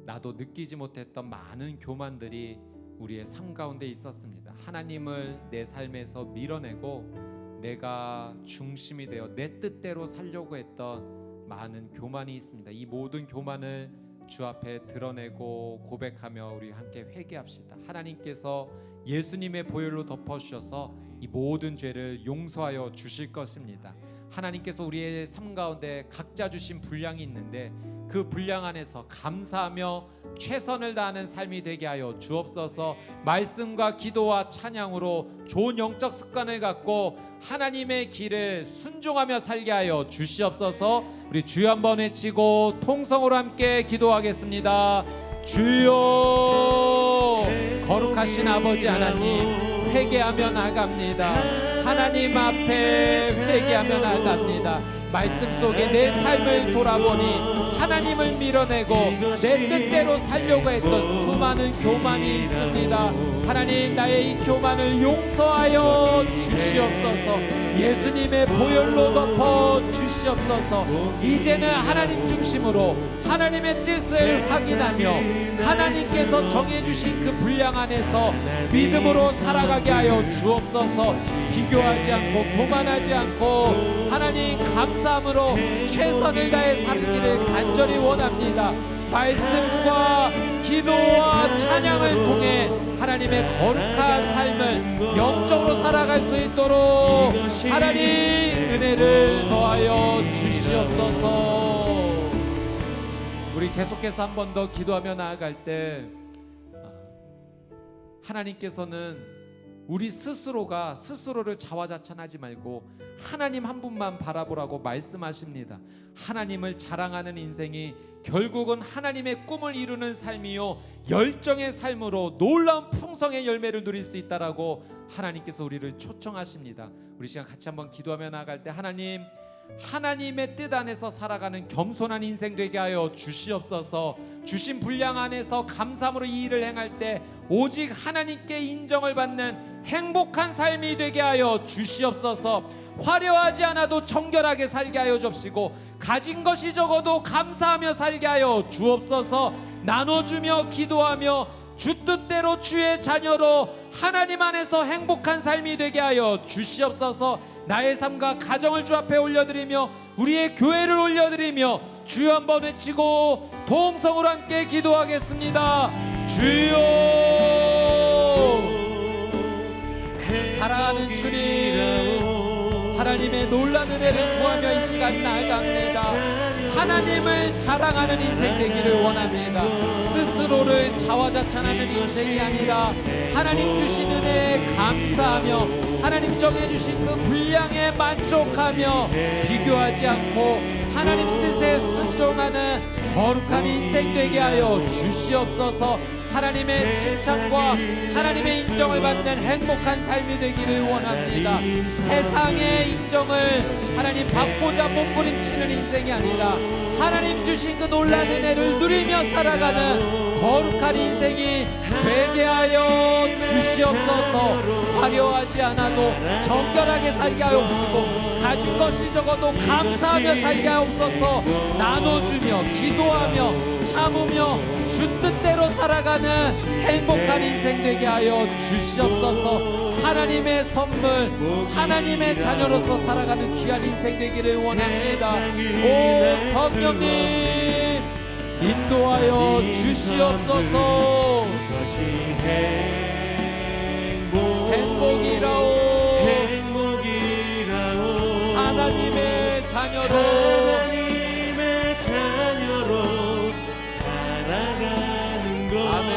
나도 느끼지 못했던 많은 교만들이 우리의 삶 가운데 있었습니다. 하나님을 내 삶에서 밀어내고 내가 중심이 되어 내 뜻대로 살려고 했던 많은 교만이 있습니다. 이 모든 교만을 주 앞에 드러내고 고백하며 우리 함께 회개합시다. 하나님께서 예수님의 보혈로 덮어주셔서 이 모든 죄를 용서하여 주실 것입니다. 하나님께서 우리의 삶 가운데 각자 주신 분량이 있는데 그 분량 안에서 감사하며 최선을 다하는 삶이 되게 하여 주옵소서. 말씀과 기도와 찬양으로 좋은 영적 습관을 갖고 하나님의 길을 순종하며 살게 하여 주시옵소서. 우리 주여 한번 외치고 통성으로 함께 기도하겠습니다. 주여, 거룩하신 아버지 하나님, 회개하며 나갑니다. 하나님 앞에 회개하며 나갑니다. 말씀 속에 내 삶을 돌아보니 하나님을 밀어내고 내 뜻대로 살려고 했던 수많은 교만이 있습니다. 하나님, 나의 이 교만을 용서하여 주시옵소서. 예수님의 보혈로 덮어 주시옵소서. 이제는 하나님 중심으로 하나님의 뜻을 확인하며 하나님께서 정해주신 그 분량 안에서 믿음으로 살아가게 하여 주옵소서. 비교하지 않고 교만하지 않고 하나님 감사함으로 최선을 다해 살기를 간절히 원합니다. 말씀과 기도와 찬양을 통해 하나님의 거룩한 삶을 영적으로 살아갈 수 있도록 하나님 은혜를 더하여 주시옵소서. 우리 계속해서 한 번 더 기도하며 나아갈 때 하나님께서는 우리 스스로가 스스로를 자화자찬하지 말고 하나님 한 분만 바라보라고 말씀하십니다. 하나님을 자랑하는 인생이 결국은 하나님의 꿈을 이루는 삶이요 열정의 삶으로 놀라운 풍성의 열매를 누릴 수 있다라고 하나님께서 우리를 초청하십니다. 우리 시간 같이 한번 기도하며 나아갈 때 하나님, 하나님의 뜻 안에서 살아가는 겸손한 인생 되게 하여 주시옵소서. 주신 분량 안에서 감사함으로 이 일을 행할 때 오직 하나님께 인정을 받는 행복한 삶이 되게 하여 주시옵소서. 화려하지 않아도 정결하게 살게 하여 주옵시고 가진 것이 적어도 감사하며 살게 하여 주옵소서. 나눠주며 기도하며 주 뜻대로 주의 자녀로 하나님 안에서 행복한 삶이 되게 하여 주시옵소서. 나의 삶과 가정을 주 앞에 올려드리며 우리의 교회를 올려드리며 주여 한번 외치고 동성으로 함께 기도하겠습니다. 주여, 사랑하는 주님, 하나님의 놀라운 은혜를 구하며 이 시간 나아갑니다. 하나님을 자랑하는 인생 되기를 원합니다. 스스로를 자화자찬하는 인생이 아니라 하나님 주신 은혜에 감사하며 하나님 정해주신 그 분량에 만족하며 비교하지 않고 하나님 뜻에 순종하는 거룩한 인생 되게 하여 주시옵소서. 하나님의 칭찬과 하나님의 인정을 받는 행복한 삶이 되기를 원합니다. 세상의 인정을 하나님 받고자 몸부림치는 인생이 아니라 하나님 주신 그 놀라운 은혜를 누리며 살아가는 거룩한 인생이 되게 하여 주시옵소서. 화려하지 않아도 정결하게 살게 하여 주시고 가진 것이 적어도 감사하며 살게 하옵소서. 나눠주며 기도하며 참으며 주 뜻대로 살아가는 행복한 인생 되게 하여 주시옵소서. 하나님의 선물, 하나님의 자녀로서 살아가는 귀한 인생 되기를 원합니다. 오 성령님 인도하여 주시옵소서. 행복이라오 하나님의 자녀로 살아가는 것. 아멘.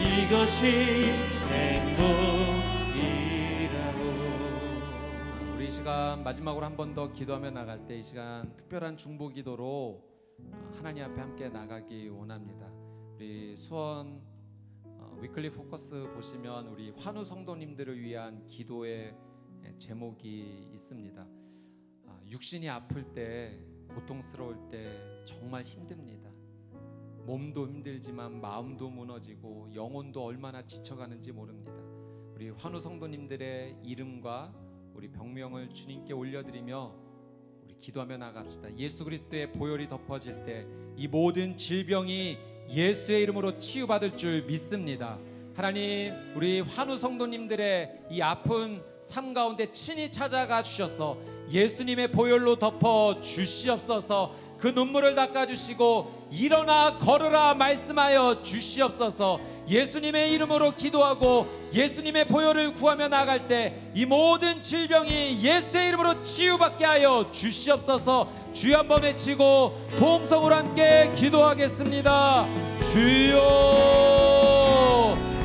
이것이 행복이라고. 우리 이 시간 마지막으로 한 번 더 기도하며 나갈 때 이 시간 특별한 중보 기도로 하나님 앞에 함께 나가기 원합니다. 우리 수원 위클리 포커스 보시면 우리 환우 성도님들을 위한 기도의 제목이 있습니다. 육신이 아플 때, 고통스러울 때 정말 힘듭니다. 몸도 힘들지만 마음도 무너지고 영혼도 얼마나 지쳐가는지 모릅니다. 우리 환우 성도님들의 이름과 우리 병명을 주님께 올려드리며 우리 기도하며 나갑시다. 예수 그리스도의 보혈이 덮어질 때 이 모든 질병이 예수의 이름으로 치유받을 줄 믿습니다. 하나님, 우리 환우 성도님들의 이 아픈 삶 가운데 친히 찾아가 주셔서 예수님의 보혈로 덮어 주시옵소서. 그 눈물을 닦아주시고 일어나 걸으라 말씀하여 주시옵소서. 예수님의 이름으로 기도하고 예수님의 보혈을 구하며 나갈 때 이 모든 질병이 예수의 이름으로 치유받게 하여 주시옵소서. 주여 한번 외치고 동성으로 함께 기도하겠습니다. 주여.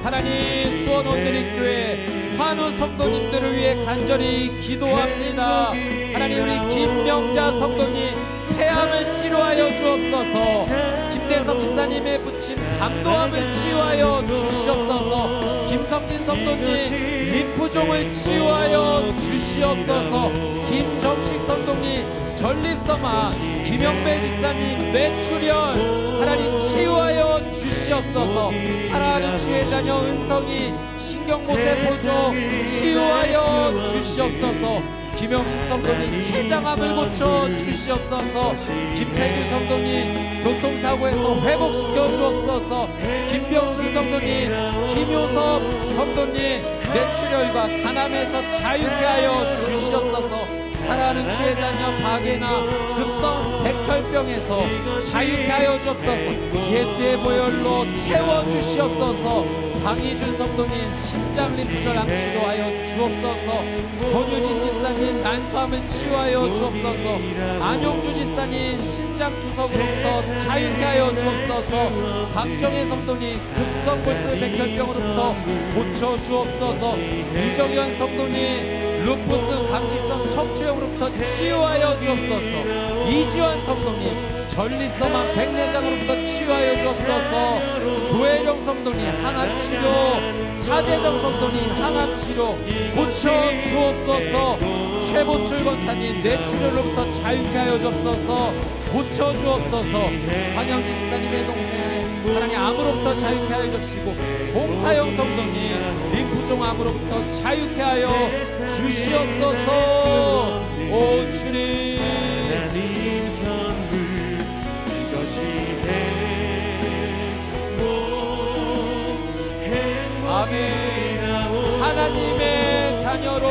하나님, 수원 온누리교회 환우 성도님들을 위해 간절히 기도합니다. 하나님, 우리 김명자 성도님 폐암을 치료하여 주옵소서. 김대섭 지사님의 부친 감도암을 치유하여 주시옵소서. 김성진 성도님 림프종을 치유하여 주시옵소서. 김정식 성도님 전립선암, 김영배 지사님 뇌출혈 하나님 치유하여 주시옵소서. 사랑하는 주의 자녀 은성이 신경모세포조 치유하여 주시옵소서. 김영숙 성도님 췌장암을 고쳐 주시옵소서. 김태규 성도님 교통사고에서 회복시켜 주옵소서. 김병순 성도님, 김효섭 성도님 뇌출혈과 간암에서 자유케 하여 주시옵소서. 사랑하는 주의 자녀 박예나 급성 백혈병에서 자유케 하여 주옵소서. 예수의 보혈로 채워 주시옵소서. 강희준 성도님 심장 림프절 암치료 하여 주옵소서. 손유진 지사님 난소암을 치유하여 주옵소서. 안용주 지사님 신장 투석으로부터 자유케 하여 주옵소서. 박정혜 성도님 급성 골수 백혈병으로부터 고쳐 주옵소서. 이정현 성도님 루푸스 각질성 척추염으로부터 치유하여 주옵소서. 이지환 성도님 전립선암 백내장으로부터 치유하여 주옵소서. 조혜령 성도님 항암치료, 차재정 성도님 항암치료 고쳐 주옵소서. 최보출 권사님 뇌출혈로부터 자유케 하여 주옵소서. 고쳐 주옵소서. 황영진 지사님의 동생 하나님 암으로부터 자유케 하여 주시고, 홍사영 성도님 림프종 암으로부터 자유케 하여 주시옵소서. 오 주님, 하나님 선물 이것이 행복. 아멘. 하나님의 자녀로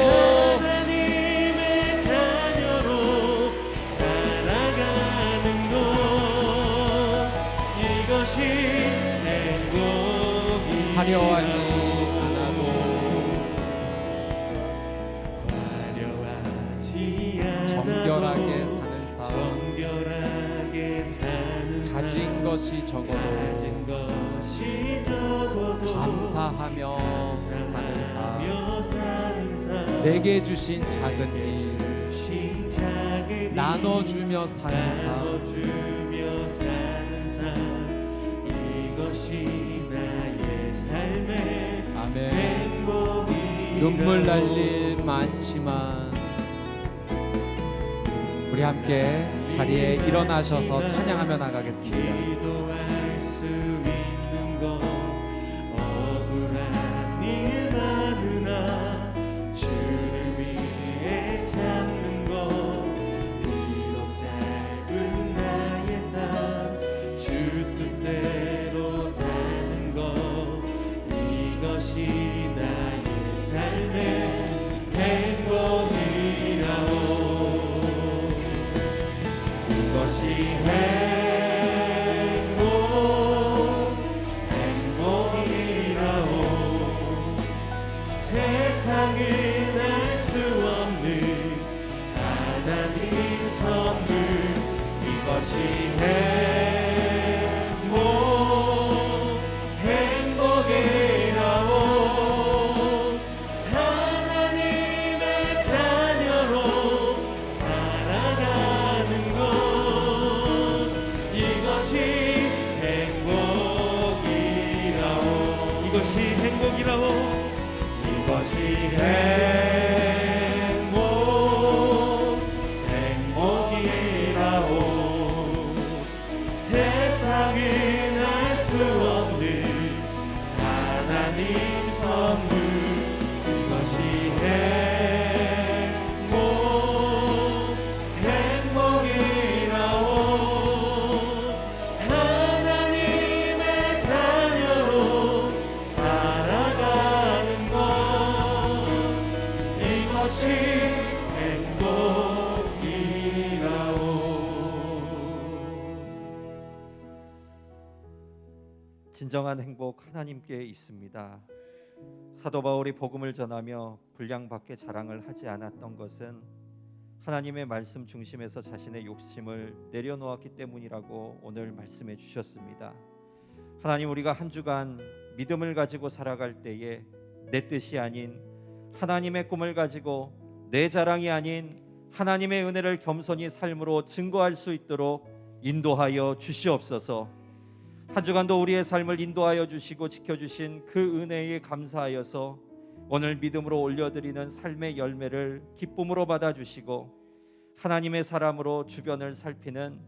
살아가는 것, 이것이 행복이. 화려하지 않아도 것이 적어도 가진 것이 적어도 감사하며 사는 삶, 사는 삶 내게 주신 작은 일 주신 작은 일 나눠주며 사는 삶, 나눠주며 사는 삶 이것이 나의 삶의 아멘. 행복이라 눈물 날 일 많지만 우리 함께 자리에 일어나셔서 찬양하며 나가겠습니다. 기도할 수 있는 것 억울한 일 많으나 주를 위해 참는 것 비록 짧은 나의 삶 주 뜻대로 사는 것 이것이 나의 삶의 행복이라오 이것이 행복이라오 세상은 알 수 없는 하나님 선물 이것이 행복이라오 하나님의 자녀로 살아가는 것 이것이 행복이라오 이것이 행복이라오 이것이 행복이라오 세상은 알 수 없는 하나님 선물 이것이 행복이라오 하나님의 자녀로 살아가는 것 이것이 행복이라오 진정한 행복 하나님께 있습니다. 사도 바울이 복음을 전하며 분량 밖에 자랑을 하지 않았던 것은 하나님의 말씀 중심에서 자신의 욕심을 내려놓았기 때문이라고 오늘 말씀해 주셨습니다. 하나님, 우리가 한 주간 믿음을 가지고 살아갈 때에 내 뜻이 아닌 하나님의 꿈을 가지고 내 자랑이 아닌 하나님의 은혜를 겸손히 삶으로 증거할 수 있도록 인도하여 주시옵소서. 한 주간도 우리의 삶을 인도하여 주시고 지켜주신 그 은혜에 감사하여서 오늘 믿음으로 올려드리는 삶의 열매를 기쁨으로 받아주시고 하나님의 사람으로 주변을 살피는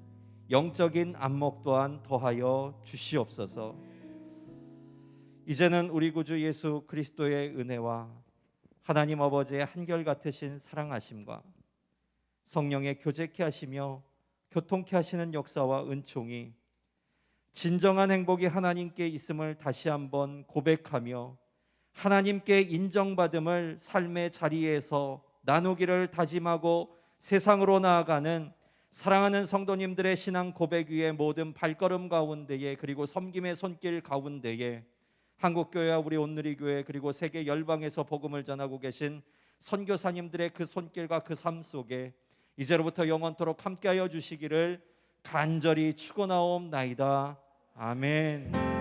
영적인 안목 또한 더하여 주시옵소서. 이제는 우리 구주 예수 그리스도의 은혜와 하나님 아버지의 한결같으신 사랑하심과 성령의 교제케 하시며 교통케 하시는 역사와 은총이 진정한 행복이 하나님께 있음을 다시 한번 고백하며 하나님께 인정받음을 삶의 자리에서 나누기를 다짐하고 세상으로 나아가는 사랑하는 성도님들의 신앙 고백 위에 모든 발걸음 가운데에 그리고 섬김의 손길 가운데에 한국교회와 우리 온누리교회 그리고 세계 열방에서 복음을 전하고 계신 선교사님들의 그 손길과 그 삶 속에 이제로부터 영원토록 함께하여 주시기를 간절히 축원하옵나이다. 아멘.